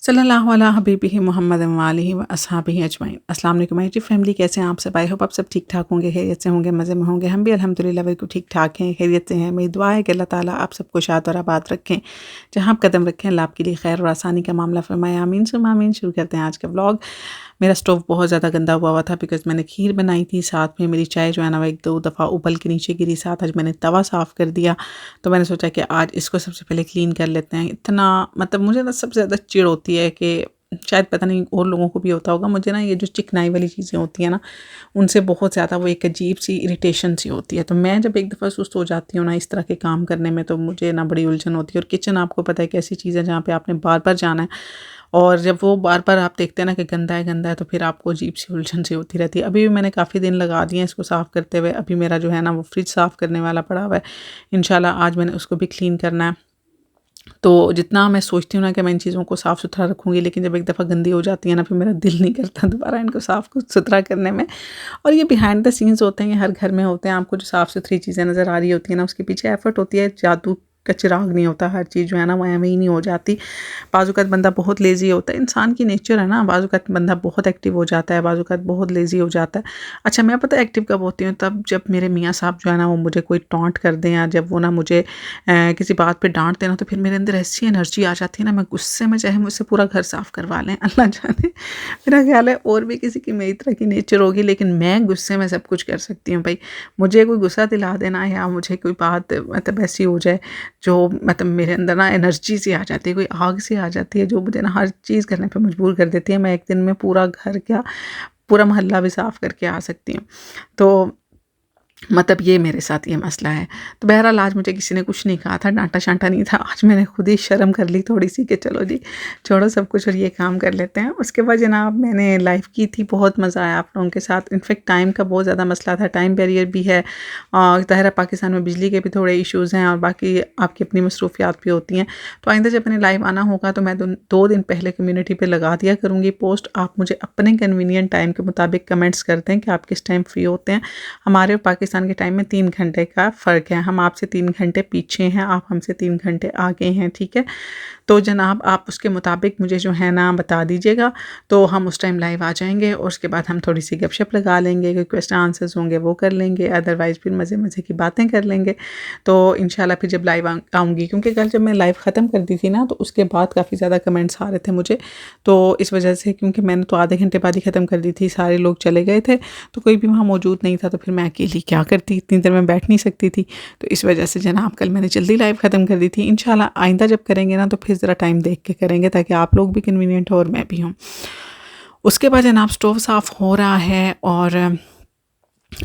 सल्लल्लाहु अला हबीबिही मुहम्मद व आलिहि व अस्हाबिही अजमईन। अस्सलाम वालेकुम माय डियर फैमिली, कैसे हैं आप सब? आई होप आप सब ठीक ठाक होंगे, खैरियत से होंगे, मज़े में होंगे। हम भी अल्हम्दुलिल्लाह बिल्कुल ठीक ठाक हैं, खैरियत से हैं। मेरी दुआ है कि अल्लाह ताला आप सबको शाद और आबाद रखें, जहाँ आप कदम रखें अल्लाह आपके लिए खैर और आसानी का मामला फरमाए, आमीन सुम्मा आमीन। शुरू करते हैं आज का व्लॉग। मेरा स्टोव बहुत ज़्यादा गंदा हुआ था बिकॉज़ मैंने खीर बनाई थी, साथ में मेरी चाय जो है ना वो 1-2 दफ़ा उबल के नीचे गिरी। साथ आज मैंने तवा साफ़ कर दिया, तो मैंने सोचा कि आज इसको सबसे पहले क्लीन कर लेते हैं। इतना मतलब मुझे ना सबसे ज़्यादा चिढ़ होती है कि शायद पता नहीं और लोगों को भी होता होगा, मुझे ना ये जो चिकनाई वाली चीज़ें होती हैं ना, उनसे बहुत ज़्यादा वो एक अजीब-सी इरिटेशन सी होती है। तो मैं जब एक दफ़ा सुस्त हो जाती हूँ ना इस तरह के काम करने में, तो मुझे ना बड़ी उलझन होती है। और किचन आपको पता है एक ऐसी चीज़ है जहाँ पे आपने बार-बार जाना है, और जब वो बार-बार आप देखते हैं ना कि गंदा है, तो फिर आपको अजीब-सी उलझन सी होती रहती है। अभी भी मैंने काफ़ी दिन लगा दिए हैं इसको साफ़ करते हुए। अभी मेरा जो है ना वो फ्रिज साफ़ करने वाला पड़ा हुआ है। इंशाल्लाह आज मैंने उसको भी क्लीन करना है। तो जितना मैं सोचती हूँ ना कि मैं इन चीज़ों को साफ़-सुथरा रखूँगी, लेकिन जब एक दफ़ा गंदी हो जाती है ना, फिर मेरा दिल नहीं करता दोबारा इनको साफ़-सुथरा करने में। और ये बिहाइंड द सीन्स होते हैं, ये हर घर में होते हैं। आपको जो साफ़-सुथरी चीज़ें नज़र आ रही होती हैं ना, उसके पीछे एफ़र्ट होती है, जादू का चिराग नहीं होता। हर चीज़ जो है ना वो एवें ही नहीं हो जाती। बाज़ औक़ात बंदा बहुत लेज़ी होता है, इंसान की नेचर है ना, बाज़ औक़ात बंदा बहुत एक्टिव हो जाता है, बाज़ औक़ात बहुत लेज़ी हो जाता है। अच्छा, मैं पता है एक्टिव कब होती हूँ? तब जब मेरे मियाँ साहब जो है ना वो मुझे कोई टॉन्ट कर दें, या जब वो ना मुझे किसी बात पे डाँट दें ना, तो फिर मेरे अंदर ऐसी एनर्जी आ जाती है ना, मैं गुस्से में चाहे मुझसे पूरा घर साफ़ करवा लें, अल्लाह जाने। मेरा ख़्याल है और भी किसी की मेरी तरह की नेचर होगी, लेकिन मैं गुस्से में सब कुछ कर सकती हूँ भई। मुझे कोई गुस्सा दिला देना, या मुझे कोई बात मतलब ऐसी हो जाए जो मतलब मेरे अंदर ना एनर्जी सी आ जाती है, कोई आग सी आ जाती है जो मुझे ना हर चीज़ करने पे मजबूर कर देती है। मैं एक दिन में पूरा घर क्या, पूरा मोहल्ला भी साफ़ करके आ सकती हूँ। तो मतलब ये मेरे साथ ये मसला है। तो बहरहाल आज मुझे किसी ने कुछ नहीं कहा था, डाँटा-शाँटा नहीं था। आज मैंने खुद ही शर्म कर ली थोड़ी-सी कि चलो जी, छोड़ो सब कुछ और ये काम कर लेते हैं। उसके बाद जनाब मैंने लाइव की थी, बहुत मज़ा आया आप लोगों के साथ। इनफैक्ट टाइम का बहुत ज़्यादा मसला था, टाइम बैरियर भी है। ज़ाहिर है पाकिस्तान में बिजली के भी थोड़े इश्यूज़ हैं, और बाकी आपकी अपनी मसरूफ़ियात भी होती हैं। तो आइंदा जब मैंने लाइव आना होगा तो मैं 2 दिन पहले कम्युनिटी पे लगा दिया करूँगी पोस्ट। आप मुझे अपने कन्वीनिएंट टाइम के मुताबिक कमेंट्स कर दें कि आप किस टाइम फ्री होते हैं। हमारे और पाकिस्तान के टाइम में 3 घंटे का फ़र्क है। हम आपसे 3 घंटे पीछे हैं, आप हमसे 3 घंटे आगे हैं, ठीक है? तो जनाब आप उसके मुताबिक मुझे जो है ना बता दीजिएगा, तो हम उस टाइम लाइव आ जाएँगे, और उसके बाद हम थोड़ी-सी गपशप लगा लेंगे, कोई क्वेश्चन आंसर्स होंगे वो कर लेंगे, अदरवाइज़ फिर मज़े-मज़े की बातें कर लेंगे। तो इंशाल्लाह फिर जब लाइव आऊँगी, क्योंकि कल जब मैं लाइव ख़त्म कर दी थी ना, तो उसके बाद काफ़ी ज़्यादा कमेंट्स आ रहे थे मुझे। तो इस वजह से, क्योंकि मैंने तो आधे घंटे बाद ही ख़त्म कर दी थी, सारे लोग चले गए थे, तो कोई भी वहाँ मौजूद नहीं था, तो फिर मैं अकेली क्या करती, इतनी देर मैं बैठ नहीं सकती थी। तो इस वजह से जनाब कल मैंने जल्दी लाइव ख़त्म कर दी थी। इंशाल्लाह आइंदा जब करेंगे ना, तो फिर ज़रा टाइम देख के करेंगे, ताकि आप लोग भी कन्वीनिएंट हो और मैं भी हूँ। उसके बाद जनाब स्टोव साफ़ हो रहा है, और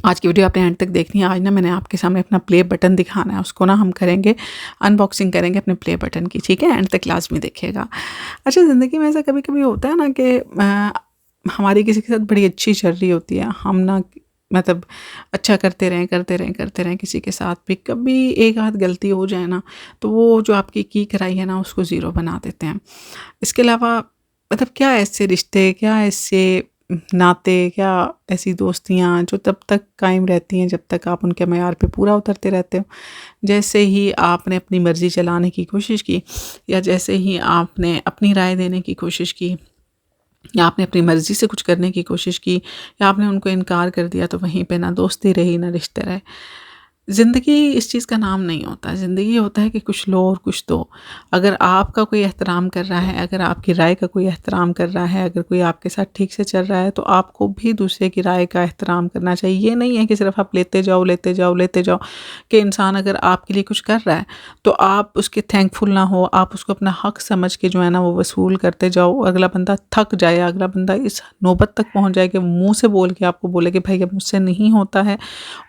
आज की वीडियो आपने एंड तक देखनी है। आज ना मैंने आपके सामने अपना प्ले बटन दिखाना है, उसको ना हम करेंगे, अनबॉक्सिंग करेंगे अपने प्ले बटन की, ठीक है? एंड तक लाज़मी देखिएगा। अच्छा, ज़िंदगी में ऐसा कभी-कभी होता है ना कि हमारी किसी के साथ बड़ी अच्छी चल रही होती है, हम ना मतलब अच्छा करते रहें किसी के साथ भी, कभी एक आध गलती हो जाए ना, तो वो जो आपकी की कराई है ना उसको ज़ीरो बना देते हैं। इसके अलावा मतलब क्या ऐसे रिश्ते, क्या ऐसे नाते, क्या ऐसी दोस्तियाँ जो तब तक कायम रहती हैं जब तक आप उनके मयार पे पूरा उतरते रहते हो। जैसे ही आपने अपनी मर्ज़ी चलाने की कोशिश की, या जैसे ही आपने अपनी राय देने की कोशिश की, या आपने अपनी मर्ज़ी से कुछ करने की कोशिश की, या आपने उनको इनकार कर दिया, तो वहीं पे ना दोस्ती रही ना रिश्ते रहे। ज़िंदगी इस चीज़ का नाम नहीं होता। ज़िंदगी होता है कि कुछ लो और कुछ दो। अगर आपका कोई एहतराम कर रहा है, अगर आपकी राय का कोई एहतराम कर रहा है, अगर कोई आपके साथ ठीक से चल रहा है, तो आपको भी दूसरे की राय का एहतराम करना चाहिए। ये नहीं है कि सिर्फ़ आप लेते जाओ कि इंसान अगर आपके लिए कुछ कर रहा है, तो आप उसके थैंकफुल ना हो, आप उसको अपना हक़ समझ के जो है ना वो वसूल करते जाओ। अगला बंदा थक जाए, अगला बंदा इस नौबत तक पहुँच जाए कि मुँह से बोल के आपको बोले कि भाई अब मुझसे नहीं होता है,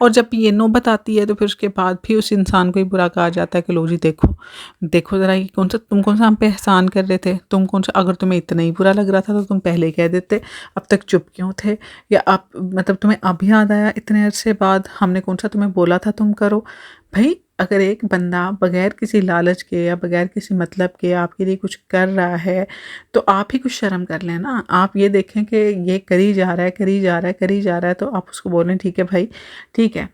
और जब ये नौबत आती है तो फिर उसके बाद भी उस इंसान को ही बुरा कहा जाता है कि लो जी देखो ज़रा ये तुम कौन सा हम पे एहसान कर रहे थे, तुम कौन सा, अगर तुम्हें इतना ही बुरा लग रहा था तो तुम पहले ही कह देते, अब तक चुप क्यों थे, या आप मतलब तुम्हें अब याद आया इतने अरसे बाद, हमने कौन सा तुम्हें बोला था तुम करो। भाई अगर एक बंदा बगैर किसी लालच के या बगैर किसी मतलब के आपके लिए कुछ कर रहा है, तो आप ही कुछ शर्म कर लें ना। आप ये देखें कि ये करी जा रहा है, तो आप उसको बोलें ठीक है भाई, ठीक है,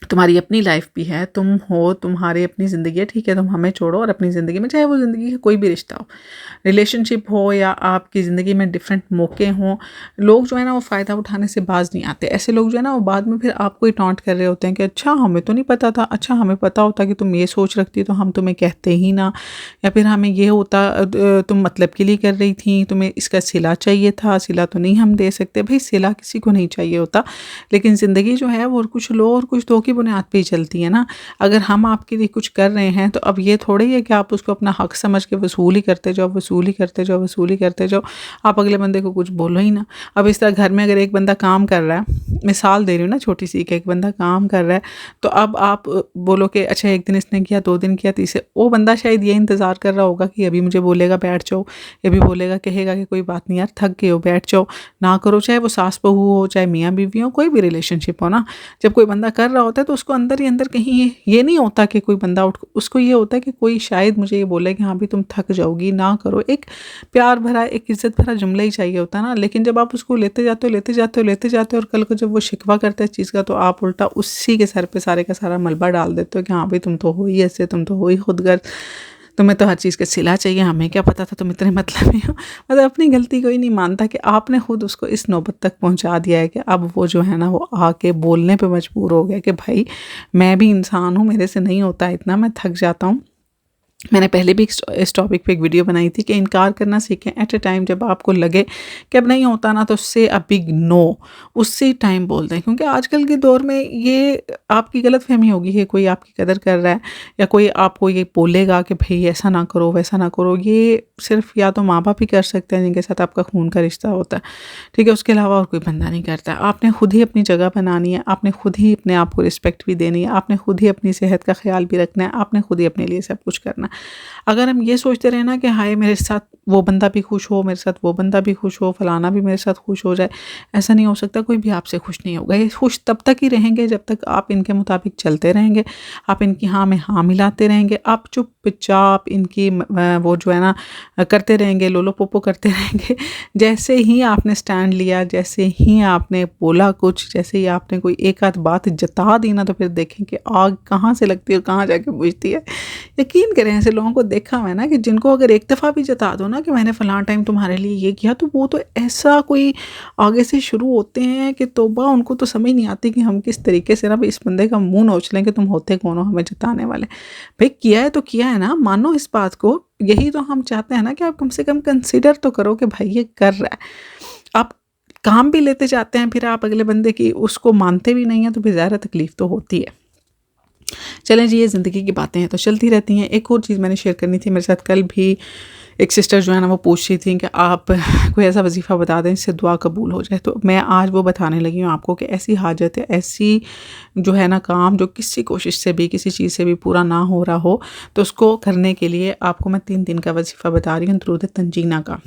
तुम्हारी अपनी लाइफ भी है, तुम हो, तुम्हारी अपनी ज़िंदगी है, ठीक है, तुम हमें छोड़ो और अपनी ज़िंदगी में, चाहे वो ज़िंदगी का कोई भी रिश्ता हो, रिलेशनशिप हो या आपकी ज़िंदगी में डिफरेंट मौके हों, लोग जो है ना वो फ़ायदा उठाने से बाज नहीं आते। ऐसे लोग जो है ना वो बाद में फिर आपको ही टॉन्ट कर रहे होते हैं कि अच्छा हमें तो नहीं पता था, अच्छा हमें पता होता कि तुम ये सोच रखती तो हम तुम्हें कहते ही ना, या फिर हमें ये होता तुम मतलब के लिए कर रही थी, तुम्हें इसका सिला चाहिए था, सिला तो नहीं हम दे सकते। भाई सिला किसी को नहीं चाहिए होता, लेकिन ज़िंदगी जो है वो कुछ लो और कुछ दो की बुनियाद पे ही चलती है ना। अगर हम आपके लिए कुछ कर रहे हैं तो अब ये थोड़ा ही है कि आप उसको अपना हक समझ के वसूल ही करते जाओ, वसूल ही करते जाओ, वसूल ही करते जाओ, आप अगले बंदे को कुछ बोलो ही ना। अब इस तरह घर में अगर एक बंदा काम कर रहा है, मिसाल दे रही हूँ ना छोटी सी, कि एक बंदा काम कर रहा है, तो अब आप बोलो कि अच्छा एक दिन इसने किया, 2 दिन किया, तीसरे वो बंदा शायद ये इंतज़ार कर रहा होगा कि अभी मुझे बोलेगा बैठ जाओ, ये भी बोलेगा, कहेगा कि कोई बात नहीं यार थक गए हो बैठ जाओ, ना करो। चाहे वो सास बहू हो, चाहे मियाँ बीवी हो, कोई भी रिलेशनशिप हो ना, जब कोई बंदा कर रहा होता है तो उसको अंदर ही अंदर कहीं ये नहीं होता कि कोई बंदा उठ, उसको ये होता है कि कोई शायद मुझे ये बोले कि हाँ भी तुम थक जाओगी, ना करो। एक प्यार भरा, एक इज्जत भरा जुमला ही चाहिए होता है ना। लेकिन जब आप उसको लेते जाते हो, लेते जाते हो, लेते जाते हो, और कल को जब वो शिकवा करता है इस चीज़ का, तो आप उल्टा उसी के सर पे सारे का सारा मलबा डाल देते हो कि हाँ भाई तुम तो हो ही ऐसे, तुम तो हो ही खुदगर्ज, तुम्हें तो हर चीज़ का सिला चाहिए, हमें क्या पता था तुम इतने मतलबी हो। मतलब अपनी गलती कोई नहीं मानता कि आपने खुद उसको इस नौबत तक पहुंचा दिया है कि अब वो जो है ना वो आके बोलने पे मजबूर हो गया कि भाई मैं भी इंसान हूँ, मेरे से नहीं होता इतना, मैं थक जाता हूँ। मैंने पहले भी इस टॉपिक पे एक वीडियो बनाई थी कि इनकार करना सीखें। एट ए टाइम जब आपको लगे कि अब नहीं होता ना, तो से अ बिग नो, उसी टाइम बोल दें। क्योंकि आजकल के दौर में ये आपकी गलतफहमी होगी कि कोई आपकी कदर कर रहा है या कोई आपको ये बोलेगा कि भाई ऐसा ना करो, वैसा ना करो। ये सिर्फ या तो माँ बाप ही कर सकते हैं जिनके साथ आपका खून का रिश्ता होता है, ठीक है, उसके अलावा और कोई बंदा नहीं करता। आपने खुद ही अपनी जगह बनानी है, आपने खुद ही अपने आप को रिस्पेक्ट भी देनी है, आपने खुद ही अपनी सेहत का ख्याल भी रखना है, आपने खुद ही अपने लिए सब कुछ करना है। अगर हम ये सोचते रहे ना कि हाय मेरे साथ वो बंदा भी खुश हो, मेरे साथ वो बंदा भी खुश हो, फलाना भी मेरे साथ खुश हो जाए, ऐसा नहीं हो सकता। कोई भी आपसे खुश नहीं होगा। ये खुश तब तक ही रहेंगे जब तक आप इनके मुताबिक चलते रहेंगे, आप इनकी हाँ में हाँ मिलाते रहेंगे, आप चुपचाप इनकी वो जो है ना करते रहेंगे, लोलो पोपो करते रहेंगे। जैसे ही आपने स्टैंड लिया, जैसे ही आपने बोला कुछ, जैसे ही आपने कोई एक आध बात जता दी ना, तो फिर देखें कि आग कहाँ से लगती है और कहाँ जाके बुझती है। यकीन करें ऐसे लोगों को देखा हुआ है ना कि जिनको अगर एक दफ़ा भी जता दो ना कि मैंने फ़लाँ टाइम तुम्हारे लिए ये किया, तो वो तो ऐसा कोई आगे से शुरू होते हैं कि तौबा, उनको तो समझ नहीं आती कि हम किस तरीके से ना इस बंदे का मुंह नोच लें कि तुम होते कौन हो हमें जताने वाले। भाई किया है तो किया है ना, मानो इस बात को। यही तो हम चाहते हैं ना कि आप कम से कम कंसिडर तो करो कि भाई ये कर रहा है। आप काम भी लेते जाते हैं, फिर आप अगले बंदे की उसको मानते भी नहीं हैं, तो फिर ज़ाहिर तकलीफ़ तो होती है। चलें जी, ये ज़िंदगी की बातें हैं तो चलती रहती हैं। एक और चीज़ मैंने शेयर करनी थी, मेरे साथ कल भी एक सिस्टर जो है ना वो पूछ रही थी कि आप कोई ऐसा वजीफ़ा बता दें जिससे दुआ कबूल हो जाए। तो मैं आज वो बताने लगी हूँ आपको कि ऐसी हाजत है, ऐसी जो है ना काम जो किसी कोशिश से भी, किसी चीज़ से भी पूरा ना हो रहा हो, तो उसको करने के लिए आपको मैं 3 दिन का वजीफ़ा बता रही हूँ, दुरूद तंजीना का।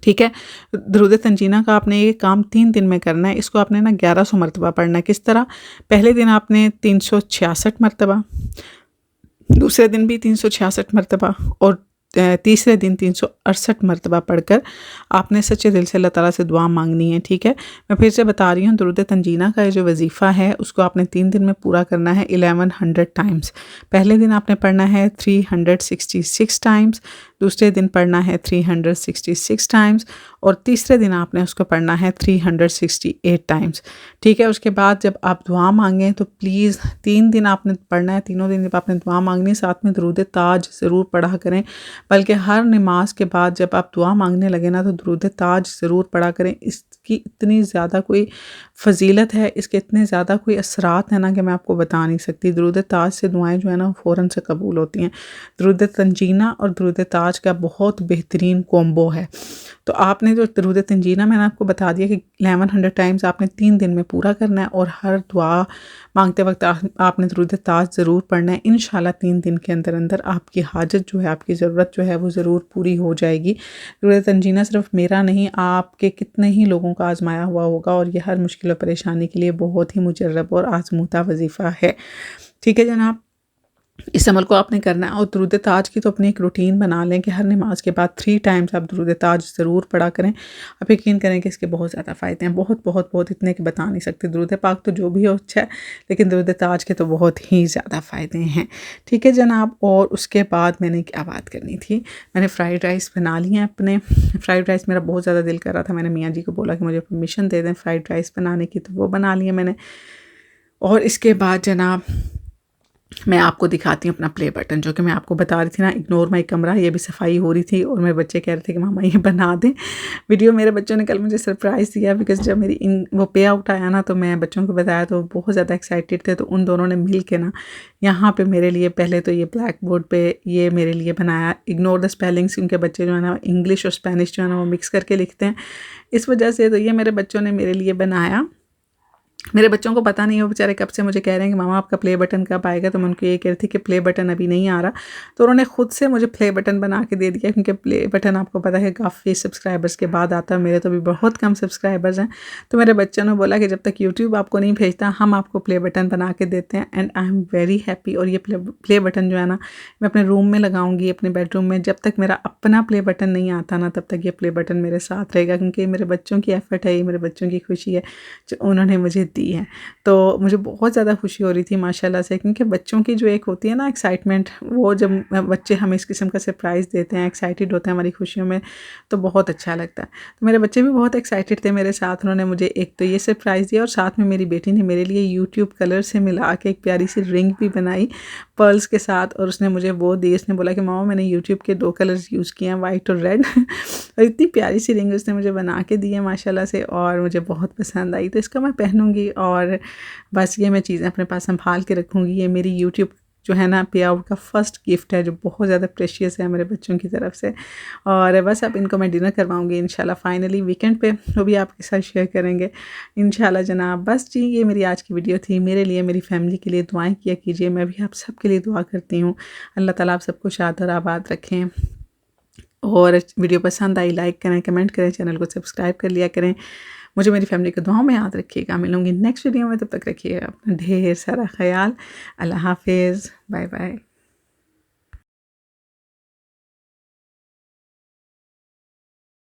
ठीक है, दुरूद तंजीना का आपने ये काम 3 दिन में करना है। इसको आपने ना 1100 मरतबा पढ़ना है। किस तरह? पहले दिन आपने 366 मरतबा, दूसरे दिन भी 366 मरतबा, और तीसरे दिन 368 मरतबा पढ़कर आपने सच्चे दिल से अल्लाह ताला से दुआ मांगनी है। ठीक है, मैं फिर से बता रही हूँ, दुरूद तंजीना का जो वजीफ़ा है उसको आपने 3 दिन में पूरा करना है 1100 टाइम्स। पहले दिन आपने पढ़ना है 366 टाइम्स, दूसरे दिन पढ़ना है 366 टाइम्स, और तीसरे दिन आपने उसको पढ़ना है 368 टाइम्स। ठीक है, उसके बाद जब आप दुआ मांगें तो प्लीज़ 3 दिन आपने पढ़ना है, तीनों दिन जब आपने दुआ मांगनी है साथ में दुरूद ताज ज़रूर पढ़ा करें। बल्कि हर नमाज के बाद जब आप दुआ मांगने लगे ना, तो दुरूद ताज ज़रूर पढ़ा करें। इसकी इतनी ज़्यादा कोई फ़जीलत है, इसके इतने ज़्यादा कोई असरात हैं ना कि मैं आपको बता नहीं सकती। दुरूद ताज से दुआएं जो है ना फ़ौरन से कबूल होती हैं। दुरूद तंजीना और दुरूद ताज का बहुत बेहतरीन कॉम्बो है। तो आपने जो दुरूद तंजीना मैंने आपको बता दिया कि 1100 टाइम्स आपने 3 दिन में पूरा करना है, और हर दुआ मांगते वक्त आपने दुरूद ताज ज़रूर पढ़ना है। इंशाल्लाह 3 दिन के अंदर अंदर आपकी हाजत जो है, आपकी ज़रूरत जो है वो ज़रूर पूरी हो जाएगी। दुरूद तंजीना सिर्फ मेरा नहीं, आपके कितने ही लोगों का आजमाया हुआ होगा, और ये हर मुश्किल और परेशानी के लिए बहुत ही मुजर्रब और आजमूदा वजीफ़ा है। ठीक है जनाब, इस अमल को आपने करना है। और दुरूद ताज की तो अपनी एक रूटीन बना लें कि हर नमाज के बाद 3 टाइम्स आप दुरूद ताज ज़रूर पढ़ा करें। आप यकीन करें कि इसके बहुत ज़्यादा फ़ायदे हैं, बहुत बहुत बहुत इतने कि बता नहीं सकते। दुरूद पाक तो जो भी हो अच्छा है, लेकिन दुरूद ताज के तो बहुत ही ज़्यादा फ़ायदे हैं। ठीक है जनाब। और उसके बाद मैंने क्या बात करनी थी, मैंने फ़्राइड राइस बना लिए हैं अपने। फ़्राइड राइस मेरा बहुत ज़्यादा दिल कर रहा था, मैंने मियाँ जी को बोला कि मुझे परमिशन दे दें फ़्राइड राइस बनाने की, तो वो बना लिए मैंने। और इसके बाद जनाब मैं आपको दिखाती हूँ अपना प्ले बटन, जो कि मैं आपको बता रही थी ना, इग्नोर माई कमरा, ये भी सफाई हो रही थी और मेरे बच्चे कह रहे थे कि मामा ये बना दें वीडियो। मेरे बच्चों ने कल मुझे सरप्राइज़ दिया, बिकॉज़ जब मेरी वो पे आउट आया ना, तो मैं बच्चों को बताया तो बहुत ज़्यादा एक्साइटेड थे। तो उन दोनों ने मिल के ना यहाँ पे मेरे लिए पहले तो ये ब्लैक बोर्ड पे ये मेरे लिए बनाया। इग्नोर द स्पेलिंग्स, उनके बच्चे जो है ना इंग्लिश और स्पेनिश जो है ना वो मिक्स करके लिखते हैं, इस वजह से तो ये मेरे बच्चों ने मेरे लिए बनाया। मेरे बच्चों को पता नहीं, वो बेचारे कब से मुझे कह रहे हैं कि मामा आपका प्ले बटन कब आएगा, तो मैं उनको ये कह रही थी कि प्ले बटन अभी नहीं आ रहा। तो उन्होंने खुद से मुझे प्ले बटन बना के दे दिया, क्योंकि प्ले बटन आपको पता है काफ़ी सब्सक्राइबर्स के बाद आता है, मेरे तो भी बहुत कम सब्सक्राइबर्स हैं। तो मेरे बच्चों ने बोला कि जब तक यूट्यूब आपको नहीं भेजता, हम आपको प्ले बटन बना के देते हैं। And I am very happy. और ये प्ले बटन जो है ना, मैं अपने रूम में लगाऊंगी, अपने बेडरूम में। जब तक मेरा अपना प्ले बटन नहीं आता ना, तब तक ये प्ले बटन मेरे साथ रहेगा, क्योंकि मेरे बच्चों की एफर्ट है, ये मेरे बच्चों की खुशी है जो उन्होंने मुझे दी है। तो मुझे बहुत ज़्यादा खुशी हो रही थी माशाल्लाह से, क्योंकि बच्चों की जो एक होती है ना एक्साइटमेंट, वो जब बच्चे हमें इस किस्म का सरप्राइज़ देते हैं, एक्साइटेड होते हैं हमारी खुशियों में, तो बहुत अच्छा लगता है। तो मेरे बच्चे भी बहुत एक्साइटेड थे मेरे साथ। उन्होंने मुझे एक तो ये सरप्राइज़ दिया, और साथ में मेरी बेटी ने मेरे लिए यूट्यूब कलर से मिला के एक प्यारी सी रिंग भी बनाई पर्ल्स के साथ, और उसने मुझे वो दी। उसने बोला कि मामा मैंने यूट्यूब के 2 कलर्स यूज़ किए हैं, वाइट और रेड और इतनी प्यारी सी रिंग उसने मुझे बना के दी है माशाल्लाह से, और मुझे बहुत पसंद आई। तो इसको मैं पहनूंगी, और बस ये मैं चीज़ें अपने पास संभाल के रखूँगी। ये मेरी यूट्यूब जो है ना पे आउट का फ़र्स्ट गिफ्ट है, जो बहुत ज़्यादा प्रेशियस है मेरे बच्चों की तरफ से। और बस अब इनको मैं डिनर करवाऊँगी इंशाल्लाह फाइनली वीकेंड पे, वो भी आपके साथ शेयर करेंगे इंशाल्लाह जनाब। बस जी, ये मेरी आज की वीडियो थी। मेरे लिए, मेरी फैमिली के लिए दुआएं किया कीजिए। मैं भी आप सब के लिए दुआ करती हूँ। अल्लाह ताला आप सबको शाद और आबाद रखें। और वीडियो पसंद आई लाइक करें, कमेंट करें, चैनल को सब्सक्राइब कर लिया करें। मुझे मेरी फैमिली को दुआओं में याद रखिएगा। मिलूँगी नेक्स्ट वीडियो में, तब तक रखिएगा अपना ढेर सारा ख्याल। अल्लाह हाफिज़, बाय बाय।